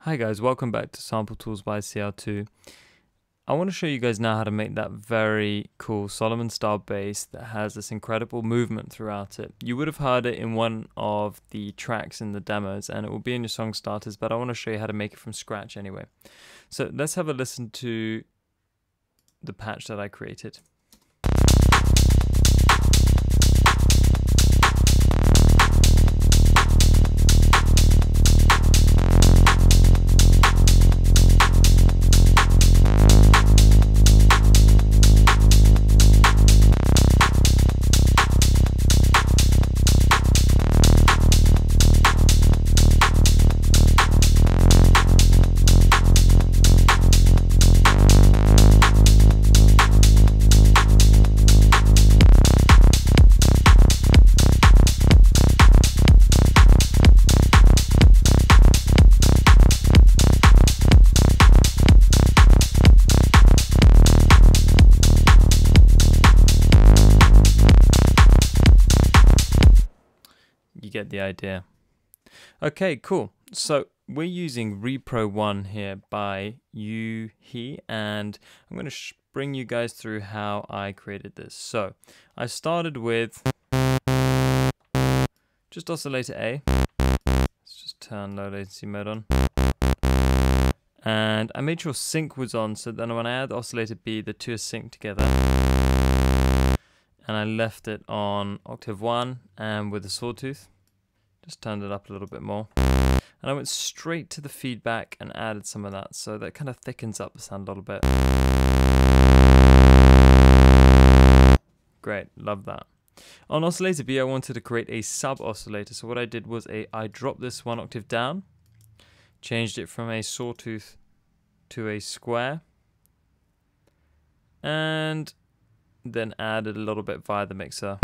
Hi guys, welcome back to Sample Tools by CR2. I want to show you guys now how to make that very cool Solomun style bass that has this incredible movement throughout it. You would have heard it in one of the tracks in the demos and it will be in your song starters, but I want to show you how to make it from scratch anyway. So let's have a listen to the patch that I created. You get the idea. Okay, cool. So we're using Repro 1 here by He, and I'm going to bring you guys through how I created this. So I started with just Oscillator A. Let's just turn low latency mode on. And I made sure sync was on, so then when I add Oscillator B, the two are synced together. And I left it on octave 1 and with a sawtooth. Just turned it up a little bit more. And I went straight to the feedback and added some of that, so that kind of thickens up the sound a little bit. Great, love that. On Oscillator B, I wanted to create a sub-oscillator, so what I did was I dropped this one octave down, changed it from a sawtooth to a square, and then added a little bit via the mixer.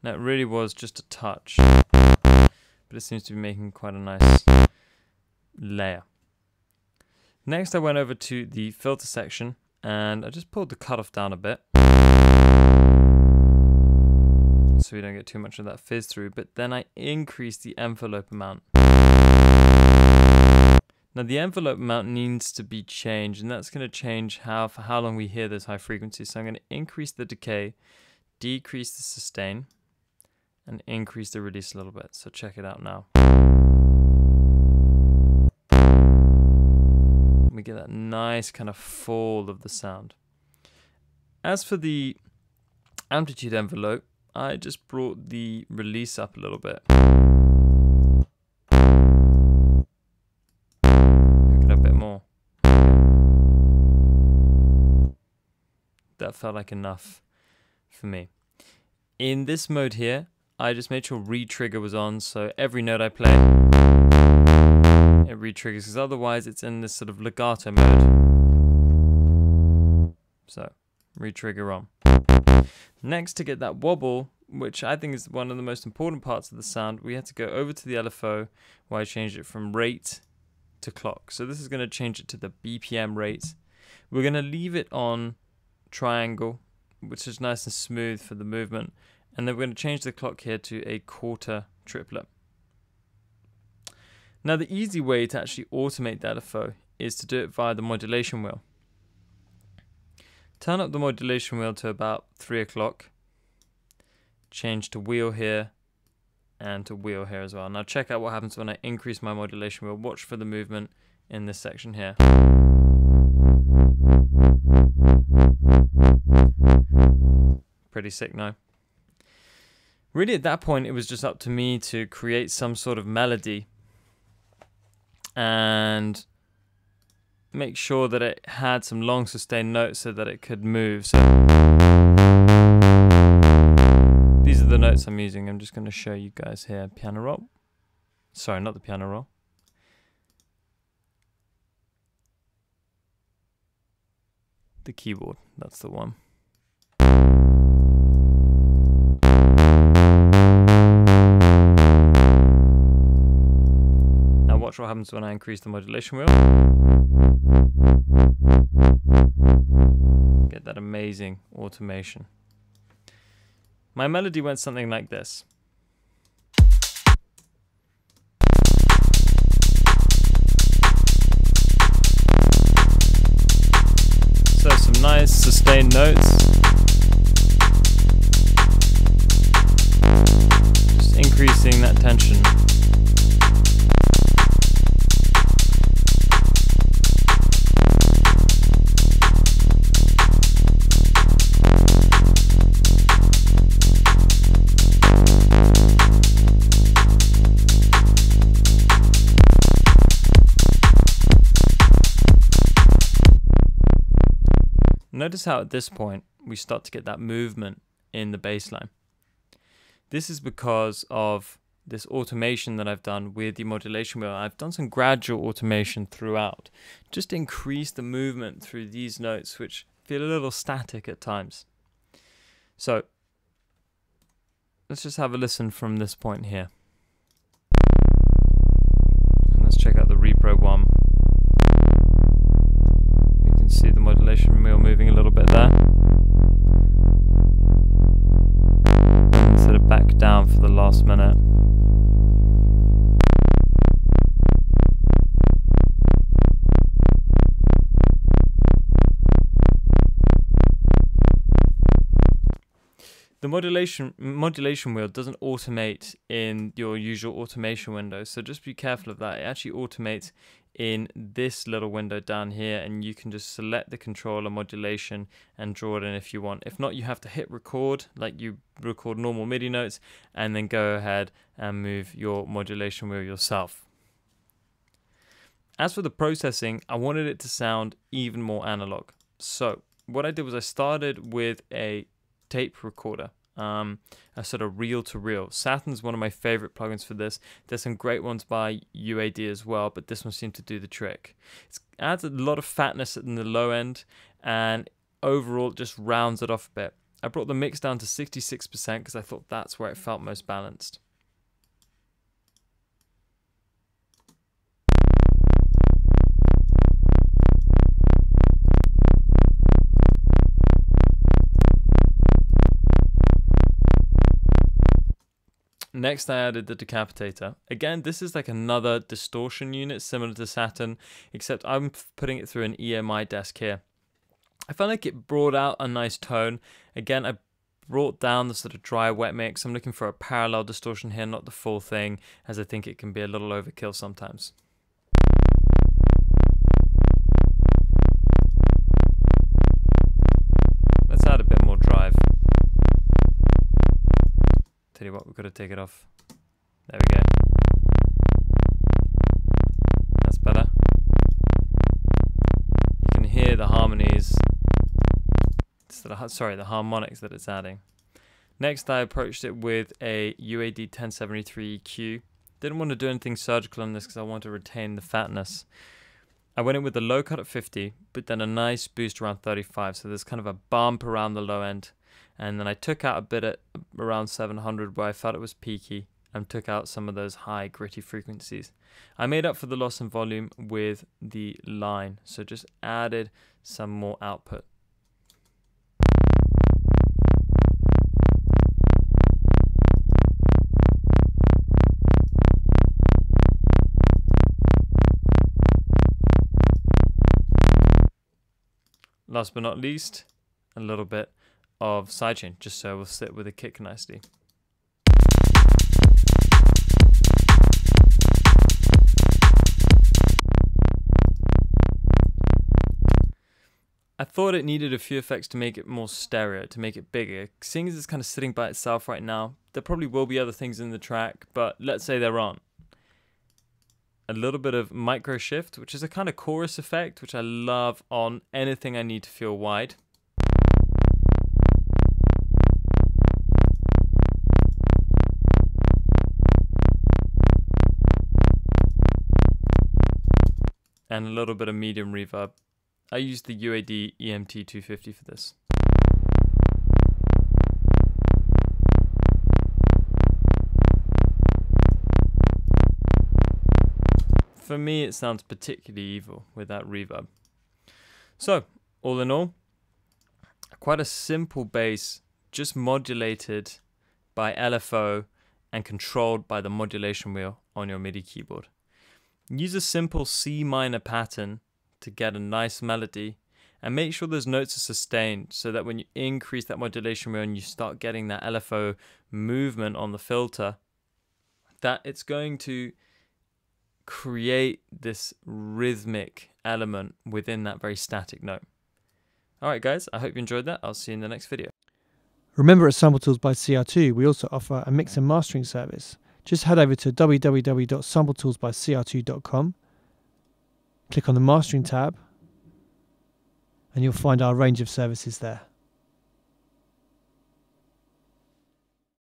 Now it really was just a touch, but it seems to be making quite a nice layer. Next I went over to the filter section and I just pulled the cutoff down a bit so we don't get too much of that fizz through, but then I increased the envelope amount. Now the envelope amount needs to be changed, and that's going to change for how long we hear those high frequencies. So I'm going to increase the decay, decrease the sustain, and increase the release a little bit. So check it out now. We get that nice kind of fall of the sound. As for the amplitude envelope, I just brought the release up a little bit. Look at a bit more. That felt like enough for me. In this mode here, I just made sure re-trigger was on, so every note I play, it re-triggers, because otherwise it's in this sort of legato mode. So, re-trigger on. Next, to get that wobble, which I think is one of the most important parts of the sound, we had to go over to the LFO, where I changed it from rate to clock. So this is going to change it to the BPM rate. We're going to leave it on triangle, which is nice and smooth for the movement. And then we're going to change the clock here to a quarter triplet. Now the easy way to actually automate the LFO is to do it via the modulation wheel. Turn up the modulation wheel to about 3 o'clock. Change to wheel here and to wheel here as well. Now check out what happens when I increase my modulation wheel. Watch for the movement in this section here. Pretty sick now. Really at that point it was just up to me to create some sort of melody and make sure that it had some long sustained notes so that it could move. So these are the notes I'm using. I'm just going to show you guys here. Piano roll. Sorry, not the piano roll. the keyboard. That's the one. Now watch what happens when I increase the modulation wheel. Get that amazing automation. My melody went something like this. So some nice sustained notes. Just increasing that tension. Notice how at this point we start to get that movement in the bass line. This is because of this automation that I've done with the modulation wheel. I've done some gradual automation throughout, just to increase the movement through these notes, which feel a little static at times. So let's just have a listen from this point here. And let's check out the repro one. See the modulation wheel moving a little bit there. And sort of back down for the last minute. The modulation wheel doesn't automate in your usual automation window, so just be careful of that. It actually automates in this little window down here, and you can just select the controller modulation and draw it in if you want. If not, you have to hit record like you record normal MIDI notes, and then go ahead and move your modulation wheel yourself. As for the processing, I wanted it to sound even more analog. So what I did was I started with a tape recorder, a sort of reel-to-reel. Saturn's one of my favorite plugins for this. There's some great ones by UAD as well, but this one seemed to do the trick. It adds a lot of fatness in the low end, and overall it just rounds it off a bit. I brought the mix down to 66% because I thought that's where it felt most balanced. Next, I added the Decapitator. Again, this is like another distortion unit similar to Saturn, except I'm putting it through an EMI desk here. I found like it brought out a nice tone. Again, I brought down the sort of dry wet mix. I'm looking for a parallel distortion here, not the full thing, as I think it can be a little overkill sometimes. Let's add a bit more drive. Tell you what, we've got to take it off. There we go. That's better. You can hear the harmonies, the harmonics that it's adding. Next, I approached it with a UAD 1073 EQ. Didn't want to do anything surgical on this because I want to retain the fatness. I went in with the low cut at 50, but then a nice boost around 35, so there's kind of a bump around the low end. And then I took out a bit at around 700 where I felt it was peaky, and took out some of those high gritty frequencies. I made up for the loss in volume with the line, so just added some more output. Last but not least, a little bit of sidechain, just so it will sit with a kick nicely. I thought it needed a few effects to make it more stereo, to make it bigger. Seeing as it's kind of sitting by itself right now, there probably will be other things in the track, but let's say there aren't. A little bit of micro shift, which is a kind of chorus effect, which I love on anything I need to feel wide. And a little bit of medium reverb. I used the UAD EMT 250 for this. For me, it sounds particularly evil with that reverb. So, all in all, quite a simple bass, just modulated by LFO and controlled by the modulation wheel on your MIDI keyboard. Use a simple C minor pattern to get a nice melody, and make sure those notes are sustained so that when you increase that modulation wheel and you start getting that LFO movement on the filter, that it's going to create this rhythmic element within that very static note. Alright guys, I hope you enjoyed that. I'll see you in the next video. Remember, at Sample Tools by CR2, we also offer a mix and mastering service. Just head over to www.sampletoolsbycr2.com, click on the mastering tab, and you'll find our range of services there.